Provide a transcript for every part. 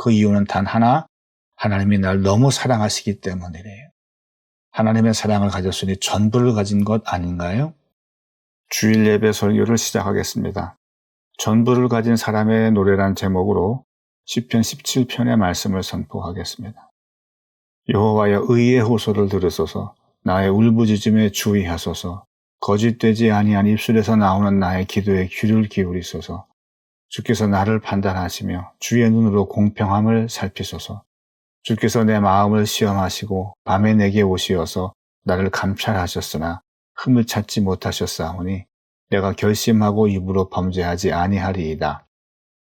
그 이유는 단 하나, 하나님이 날 너무 사랑하시기 때문이래요. 하나님의 사랑을 가졌으니 전부를 가진 것 아닌가요? 주일 예배 설교를 시작하겠습니다. 전부를 가진 사람의 노래란 제목으로 시편 17편의 말씀을 선포하겠습니다. 여호와여 의의 호소를 들으소서. 나의 울부짖음에 주의하소서. 거짓되지 아니한 입술에서 나오는 나의 기도에 귀를 기울이소서. 주께서 나를 판단하시며 주의 눈으로 공평함을 살피소서. 주께서 내 마음을 시험하시고 밤에 내게 오시어서 나를 감찰하셨으나 흠을 찾지 못하셨사오니 내가 결심하고 입으로 범죄하지 아니하리이다.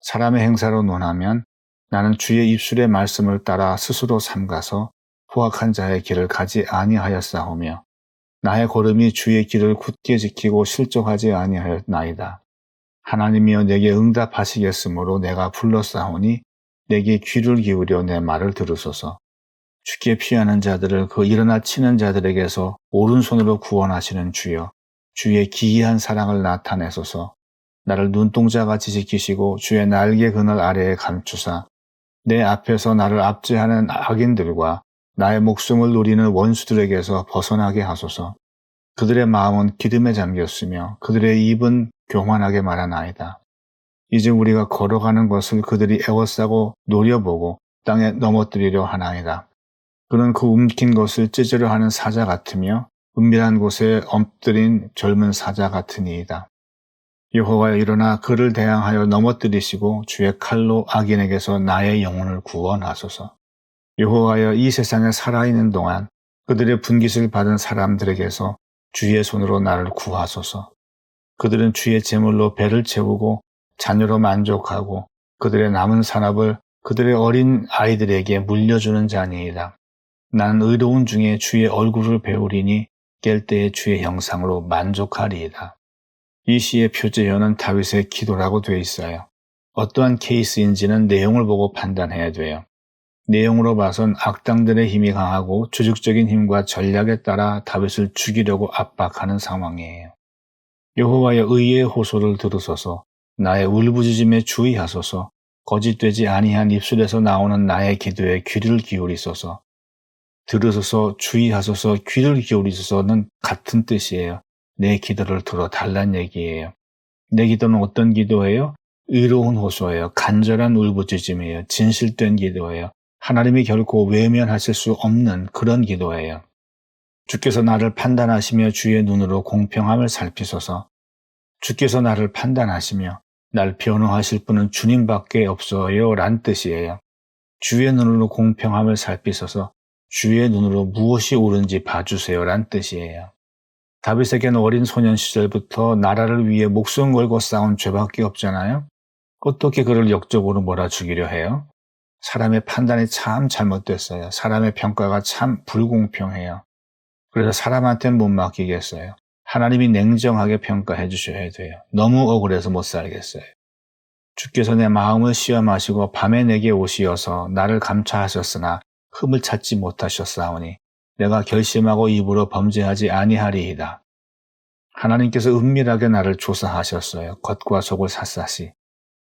사람의 행사로 논하면 나는 주의 입술의 말씀을 따라 스스로 삼가서 포악한 자의 길을 가지 아니하였사오며 나의 걸음이 주의 길을 굳게 지키고 실족하지 아니하였나이다. 하나님이여 내게 응답하시겠으므로 내가 불렀사오니 내게 귀를 기울여 내 말을 들으소서. 주께 피하는 자들을 그 일어나 치는 자들에게서 오른손으로 구원하시는 주여, 주의 기이한 사랑을 나타내소서. 나를 눈동자같이 지키시고 주의 날개 그늘 아래에 감추사 내 앞에서 나를 압제하는 악인들과 나의 목숨을 노리는 원수들에게서 벗어나게 하소서. 그들의 마음은 기름에 잠겼으며 그들의 입은 교만하게 말하나이다. 이제 우리가 걸어가는 것을 그들이 애워싸고 노려보고 땅에 넘어뜨리려 하나이다. 그는 그 움킨 것을 찢으려 하는 사자 같으며 은밀한 곳에 엎드린 젊은 사자 같으니이다. 여호와여 일어나 그를 대항하여 넘어뜨리시고 주의 칼로 악인에게서 나의 영혼을 구원하소서. 여호와여 이 세상에 살아있는 동안 그들의 분깃을 받은 사람들에게서 주의 손으로 나를 구하소서. 그들은 주의 제물로 배를 채우고 자녀로 만족하고 그들의 남은 산업을 그들의 어린 아이들에게 물려주는 자니이다. 나는 의로운 중에 주의 얼굴을 배우리니 깰 때에 주의 형상으로 만족하리이다. 이 시의 표제어는 다윗의 기도라고 되어 있어요. 어떠한 케이스인지는 내용을 보고 판단해야 돼요. 내용으로 봐선 악당들의 힘이 강하고 조직적인 힘과 전략에 따라 다윗을 죽이려고 압박하는 상황이에요. 여호와여 의의 호소를 들으소서. 나의 울부짖음에 주의하소서. 거짓되지 아니한 입술에서 나오는 나의 기도에 귀를 기울이소서. 들으소서, 주의하소서, 귀를 기울이소서는 같은 뜻이에요. 내 기도를 들어달란 얘기예요. 내 기도는 어떤 기도예요? 의로운 호소예요. 간절한 울부짖음이에요. 진실된 기도예요. 하나님이 결코 외면하실 수 없는 그런 기도예요. 주께서 나를 판단하시며 주의 눈으로 공평함을 살피소서. 주께서 나를 판단하시며 날 변호하실 분은 주님밖에 없어요 란 뜻이에요. 주의 눈으로 공평함을 살피소서. 주의 눈으로 무엇이 옳은지 봐주세요 란 뜻이에요. 다윗에게는 어린 소년 시절부터 나라를 위해 목숨 걸고 싸운 죄밖에 없잖아요. 어떻게 그를 역적으로 몰아 죽이려 해요? 사람의 판단이 참 잘못됐어요. 사람의 평가가 참 불공평해요. 그래서 사람한테는 못 맡기겠어요. 하나님이 냉정하게 평가해 주셔야 돼요. 너무 억울해서 못 살겠어요. 주께서 내 마음을 시험하시고 밤에 내게 오시어서 나를 감찰하셨으나 흠을 찾지 못하셨사오니 내가 결심하고 입으로 범죄하지 아니하리이다. 하나님께서 은밀하게 나를 조사하셨어요. 겉과 속을 샅샅이.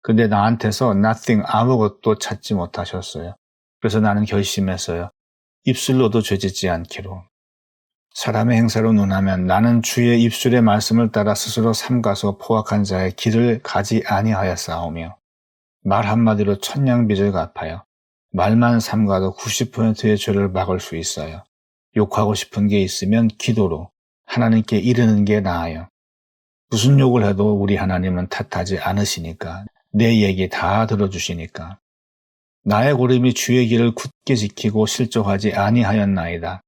근데 나한테서 nothing, 아무것도 찾지 못하셨어요. 그래서 나는 결심했어요. 입술로도 죄짓지 않기로. 사람의 행사로 논하면 나는 주의 입술의 말씀을 따라 스스로 삼가서 포악한 자의 길을 가지 아니하였사오며 말 한마디로 천냥빚을 갚아요. 말만 삼가도 90%의 죄를 막을 수 있어요. 욕하고 싶은 게 있으면 기도로 하나님께 이르는 게 나아요. 무슨 욕을 해도 우리 하나님은 탓하지 않으시니까 내 얘기 다 들어주시니까. 나의 고름이 주의 길을 굳게 지키고 실족하지 아니하였나이다.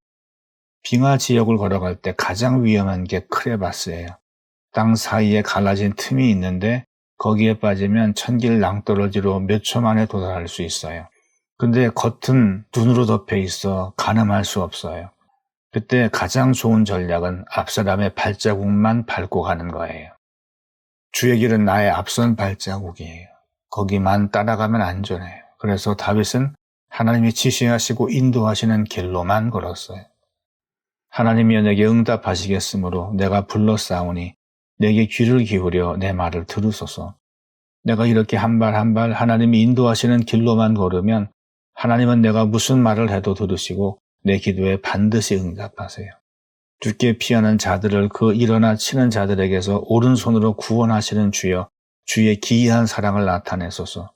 빙하 지역을 걸어갈 때 가장 위험한 게 크레바스예요. 땅 사이에 갈라진 틈이 있는데 거기에 빠지면 천길 낭떠러지로 몇 초 만에 도달할 수 있어요. 근데 겉은 눈으로 덮여 있어 가늠할 수 없어요. 그때 가장 좋은 전략은 앞사람의 발자국만 밟고 가는 거예요. 주의 길은 나의 앞선 발자국이에요. 거기만 따라가면 안전해요. 그래서 다윗은 하나님이 지시하시고 인도하시는 길로만 걸었어요. 하나님이 내게 응답하시겠으므로 내가 불렀사오니 내게 귀를 기울여 내 말을 들으소서. 내가 이렇게 한 발 한 발 하나님이 인도하시는 길로만 걸으면 하나님은 내가 무슨 말을 해도 들으시고 내 기도에 반드시 응답하세요. 죽게 피하는 자들을 그 일어나 치는 자들에게서 오른손으로 구원하시는 주여, 주의 기이한 사랑을 나타내소서.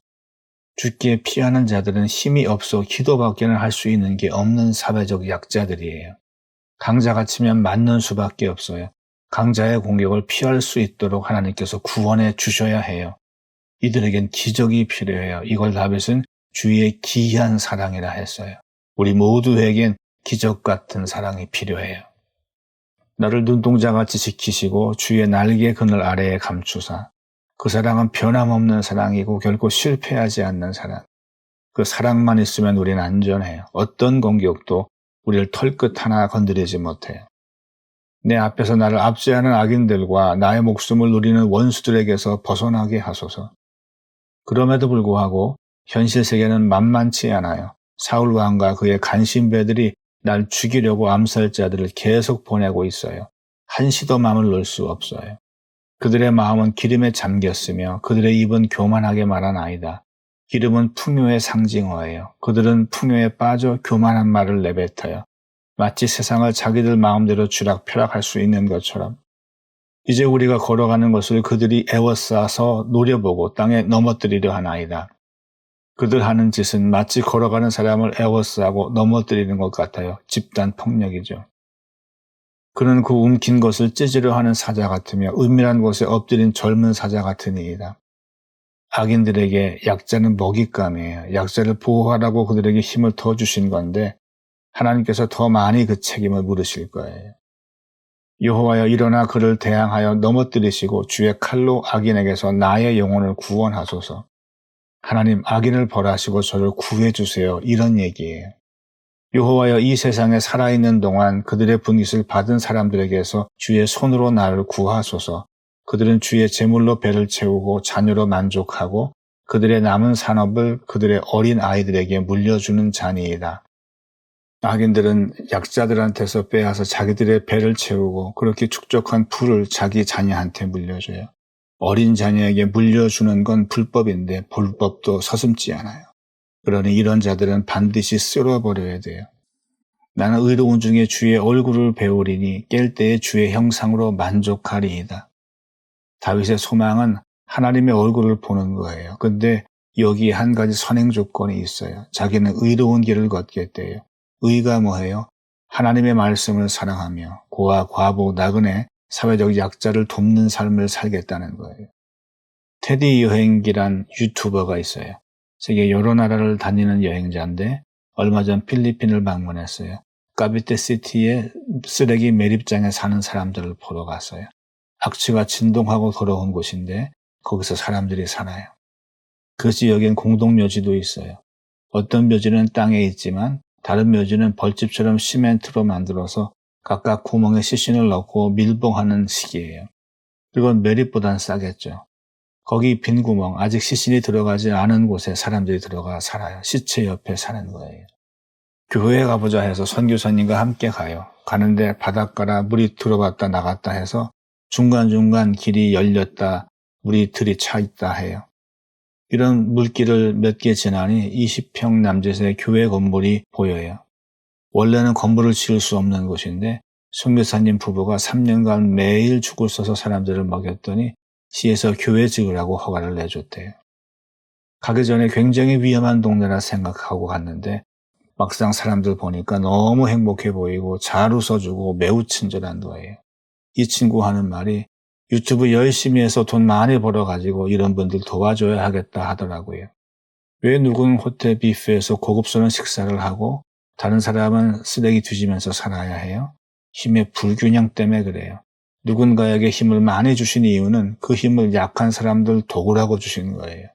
죽게 피하는 자들은 힘이 없어 기도밖에는 할 수 있는 게 없는 사회적 약자들이에요. 강자가 치면 맞는 수밖에 없어요. 강자의 공격을 피할 수 있도록 하나님께서 구원해 주셔야 해요. 이들에겐 기적이 필요해요. 이걸 다윗은 주의 기이한 사랑이라 했어요. 우리 모두에겐 기적 같은 사랑이 필요해요. 나를 눈동자같이 지키시고 주의 날개 그늘 아래에 감추사. 그 사랑은 변함없는 사랑이고 결코 실패하지 않는 사랑. 그 사랑만 있으면 우리는 안전해요. 어떤 공격도 우리를 털끝 하나 건드리지 못해요. 내 앞에서 나를 압제하는 악인들과 나의 목숨을 누리는 원수들에게서 벗어나게 하소서. 그럼에도 불구하고 현실 세계는 만만치 않아요. 사울 왕과 그의 간신배들이 날 죽이려고 암살자들을 계속 보내고 있어요. 한시도 마음을 놓을 수 없어요. 그들의 마음은 기름에 잠겼으며 그들의 입은 교만하게 말하나이다. 기름은 풍요의 상징어예요. 그들은 풍요에 빠져 교만한 말을 내뱉어요. 마치 세상을 자기들 마음대로 쥐락펴락할 수 있는 것처럼. 이제 우리가 걸어가는 것을 그들이 애워싸서 노려보고 땅에 넘어뜨리려 하나이다. 그들 하는 짓은 마치 걸어가는 사람을 애워싸고 넘어뜨리는 것 같아요. 집단 폭력이죠. 그는 그 움킨 것을 찢으려 하는 사자 같으며 은밀한 곳에 엎드린 젊은 사자 같으니이다. 악인들에게 약자는 먹잇감이에요. 약자를 보호하라고 그들에게 힘을 더 주신 건데 하나님께서 더 많이 그 책임을 물으실 거예요. 여호와여 일어나 그를 대항하여 넘어뜨리시고 주의 칼로 악인에게서 나의 영혼을 구원하소서. 하나님 악인을 벌하시고 저를 구해주세요. 이런 얘기예요. 여호와여 이 세상에 살아있는 동안 그들의 분깃을 받은 사람들에게서 주의 손으로 나를 구하소서. 그들은 주의 제물로 배를 채우고 자녀로 만족하고 그들의 남은 산업을 그들의 어린 아이들에게 물려주는 자니이다. 악인들은 약자들한테서 빼앗아 자기들의 배를 채우고 그렇게 축적한 부를 자기 자녀한테 물려줘요. 어린 자녀에게 물려주는 건 불법인데 불법도 서슴지 않아요. 그러니 이런 자들은 반드시 쓸어버려야 돼요. 나는 의로운 중에 주의 얼굴을 배우리니 깰 때에 주의 형상으로 만족하리이다. 다윗의 소망은 하나님의 얼굴을 보는 거예요. 근데 여기에 한 가지 선행 조건이 있어요. 자기는 의로운 길을 걷겠대요. 의가 뭐예요? 하나님의 말씀을 사랑하며 고아, 과부, 나그네, 사회적 약자를 돕는 삶을 살겠다는 거예요. 테디 여행기란 유튜버가 있어요. 세계 여러 나라를 다니는 여행자인데 얼마 전 필리핀을 방문했어요. 카비테시티의 쓰레기 매립장에 사는 사람들을 보러 갔어요. 악취가 진동하고 더러운 곳인데 거기서 사람들이 살아요. 그 지역엔 공동묘지도 있어요. 어떤 묘지는 땅에 있지만 다른 묘지는 벌집처럼 시멘트로 만들어서 각각 구멍에 시신을 넣고 밀봉하는 식이에요. 그건 매립보단 싸겠죠. 거기 빈 구멍, 아직 시신이 들어가지 않은 곳에 사람들이 들어가 살아요. 시체 옆에 사는 거예요. 교회에 가보자 해서 선교사님과 함께 가요. 가는데 바닷가라 물이 들어갔다 나갔다 해서 중간중간 길이 열렸다 물이 들이차 있다 해요. 이런 물길을 몇 개 지나니 20평 남짓의 교회 건물이 보여요. 원래는 건물을 지을 수 없는 곳인데 선교사님 부부가 3년간 매일 죽을 써서 사람들을 먹였더니 시에서 교회 지으라고 허가를 내줬대요. 가기 전에 굉장히 위험한 동네라 생각하고 갔는데 막상 사람들 보니까 너무 행복해 보이고 잘 웃어주고 매우 친절한 거예요. 이 친구 하는 말이 유튜브 열심히 해서 돈 많이 벌어가지고 이런 분들 도와줘야 하겠다 하더라고요. 왜 누구는 호텔 뷔페에서 고급스러운 식사를 하고 다른 사람은 쓰레기 뒤지면서 살아야 해요? 힘의 불균형 때문에 그래요. 누군가에게 힘을 많이 주신 이유는 그 힘을 약한 사람들 도구라고 주신 거예요.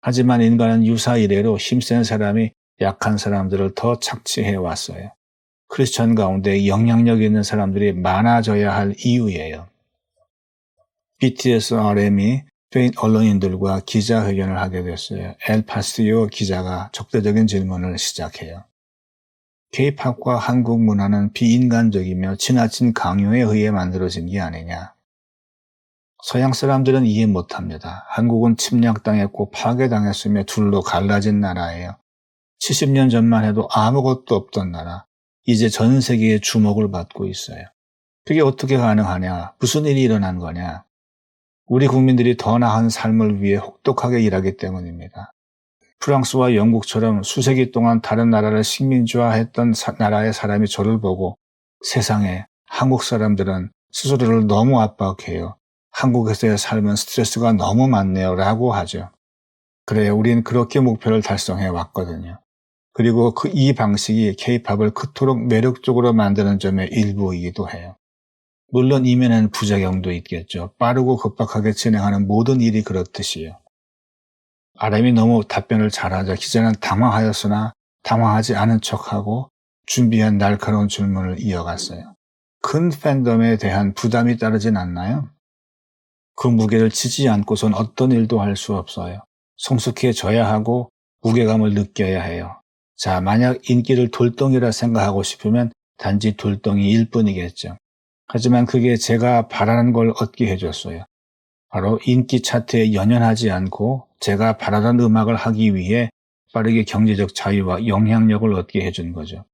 하지만 인간은 유사 이래로 힘센 사람이 약한 사람들을 더 착취해 왔어요. 크리스천 가운데 영향력 있는 사람들이 많아져야 할 이유예요. BTS RM이 스페인 언론인들과 기자회견을 하게 됐어요. 엘 파스티오 기자가 적대적인 질문을 시작해요. K-팝과 한국 문화는 비인간적이며 지나친 강요에 의해 만들어진 게 아니냐. 서양 사람들은 이해 못합니다. 한국은 침략당했고 파괴당했으며 둘로 갈라진 나라예요. 70년 전만 해도 아무것도 없던 나라, 이제 전 세계의 주목을 받고 있어요. 그게 어떻게 가능하냐? 무슨 일이 일어난 거냐? 우리 국민들이 더 나은 삶을 위해 혹독하게 일하기 때문입니다. 프랑스와 영국처럼 수세기 동안 다른 나라를 식민지화했던 나라의 사람이 저를 보고 세상에 한국 사람들은 스스로를 너무 압박해요. 한국에서의 삶은 스트레스가 너무 많네요 라고 하죠. 그래요. 우린 그렇게 목표를 달성해 왔거든요. 그리고 이 방식이 K-팝을 그토록 매력적으로 만드는 점의 일부이기도 해요. 물론 이면에는 부작용도 있겠죠. 빠르고 급박하게 진행하는 모든 일이 그렇듯이요. RM이 너무 답변을 잘하자 기자는 당황하였으나 당황하지 않은 척하고 준비한 날카로운 질문을 이어갔어요. 큰 팬덤에 대한 부담이 따르진 않나요? 그 무게를 지지 않고선 어떤 일도 할 수 없어요. 성숙해져야 하고 무게감을 느껴야 해요. 자, 만약 인기를 돌덩이라 생각하고 싶으면 단지 돌덩이일 뿐이겠죠. 하지만 그게 제가 바라는 걸 얻게 해줬어요. 바로 인기 차트에 연연하지 않고 제가 바라던 음악을 하기 위해 빠르게 경제적 자유와 영향력을 얻게 해준 거죠.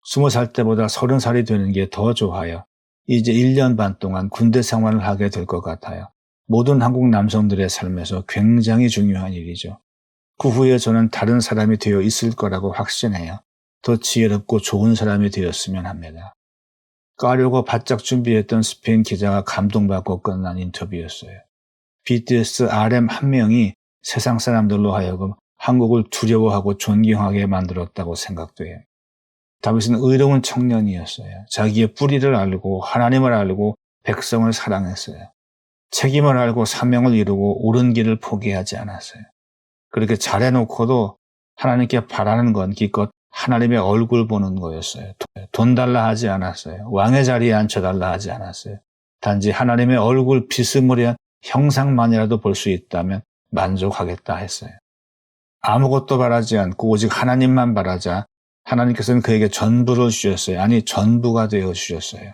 20살 때보다 30살이 되는 게 더 좋아요. 이제 1년 반 동안 군대 생활을 하게 될 것 같아요. 모든 한국 남성들의 삶에서 굉장히 중요한 일이죠. 그 후에 저는 다른 사람이 되어 있을 거라고 확신해요. 더 지혜롭고 좋은 사람이 되었으면 합니다. 까려고 바짝 준비했던 스페인 기자가 감동받고 끝난 인터뷰였어요. BTS RM 한 명이 세상 사람들로 하여금 한국을 두려워하고 존경하게 만들었다고 생각돼요. 다윗은 의로운 청년이었어요. 자기의 뿌리를 알고 하나님을 알고 백성을 사랑했어요. 책임을 알고 사명을 이루고 옳은 길을 포기하지 않았어요. 그렇게 잘해놓고도 하나님께 바라는 건 기껏 하나님의 얼굴 보는 거였어요. 돈 달라 하지 않았어요. 왕의 자리에 앉혀달라 하지 않았어요. 단지 하나님의 얼굴 비스무리한 형상만이라도 볼 수 있다면 만족하겠다 했어요. 아무것도 바라지 않고 오직 하나님만 바라자 하나님께서는 그에게 전부를 주셨어요. 아니, 전부가 되어 주셨어요.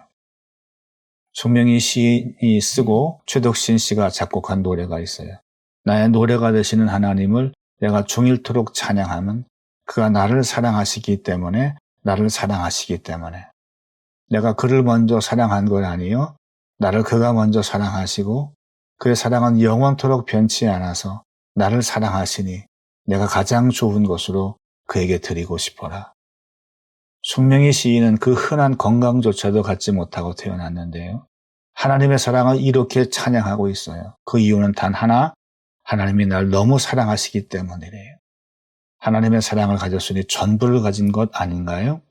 손명희 시인이 쓰고 최덕신 씨가 작곡한 노래가 있어요. 나의 노래가 되시는 하나님을 내가 종일토록 찬양하면 그가 나를 사랑하시기 때문에 내가 그를 먼저 사랑한 건 아니요. 나를 그가 먼저 사랑하시고 그의 사랑은 영원토록 변치 않아서 나를 사랑하시니 내가 가장 좋은 것으로 그에게 드리고 싶어라. 손명희 시인은 그 흔한 건강조차도 갖지 못하고 태어났는데요. 하나님의 사랑을 이렇게 찬양하고 있어요. 그 이유는 단 하나, 하나님이 날 너무 사랑하시기 때문이래요. 하나님의 사랑을 가졌으니 전부를 가진 것 아닌가요?